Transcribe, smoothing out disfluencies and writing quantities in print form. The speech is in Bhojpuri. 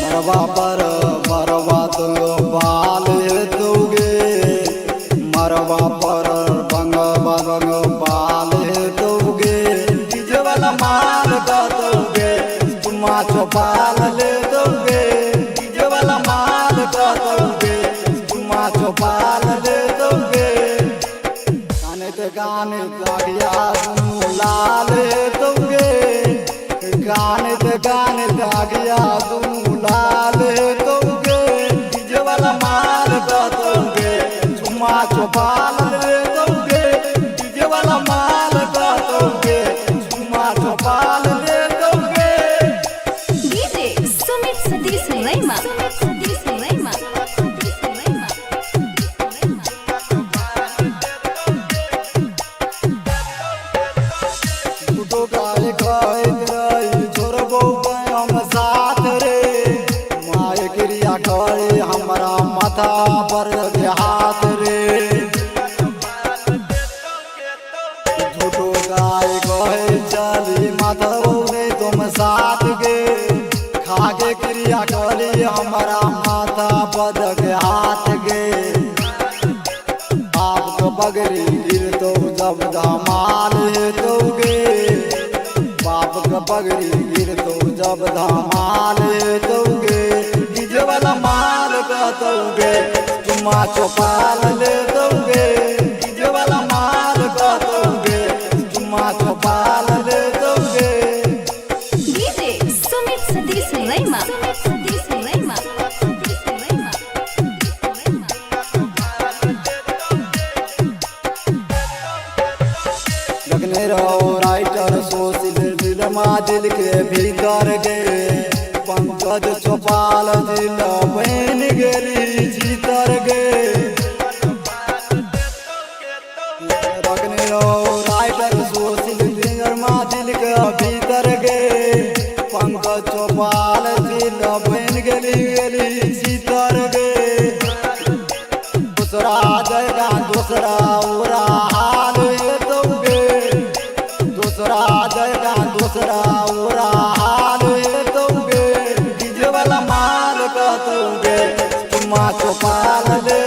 मरवा पर मरवा तो बाल दोगे, मरवा पर बंग बंग बाल दोगे, डीजे वाला माल का दोगे, चुम्मा चौपाल ले दोगे, डीजे वाला माल का दोगे, चुम्मा चौपाल ले दोगे। गाने ते गाने दागिया लाल दोगे, गाने ते गाने दागिया लाल दोगे, डीजे वाला माल का दोगे, चुम्मा चौपाल ले दोगे, डीजे वाला माल का दोगे, चुम्मा चौपाल ले दोगे। DJ Sumit Satish lemma, Satish lemma, Satish Laima. टूटो गाय खाए रही छोड़बो हम साथ रे, माय क्रिया करे हमारा माथा पर हाथ रे। झूठो गाय कहे चली माथा ने तुम साथ गे, खागे क्रिया करे हमारा माथा पर हाथ गे। आपको बगरी गिर तो जब धमाल दोगे, बाप का पगड़ी गिर तो जब धमाल दोगे, डीजे वाला माल का दोगे, चुम्मा चौपाल ले दोगे, डीजे वाला माल का दोगे, चुम्मा चौपाल ले दोगे। DJ Sumit Satish lemma, Satish lemma, Satish लैमा। लगने रहो राइटर सोशिल दिलमा दिल के भीतर गे, पंकज चौपाल दिल बन गेली जीतर गे। लगने रहो राइटर सोशिल दिलमा दिल के भीतर गे, पंकज चौपाल दिल बन गेली जीतर गे। दूसरा जगह दूसरा उरा हाल दोगे, दूसरा जगह दूसरा उरा हाल दोगे, डीजे वाला माल का दोगे, चुम्मा चौपाल ले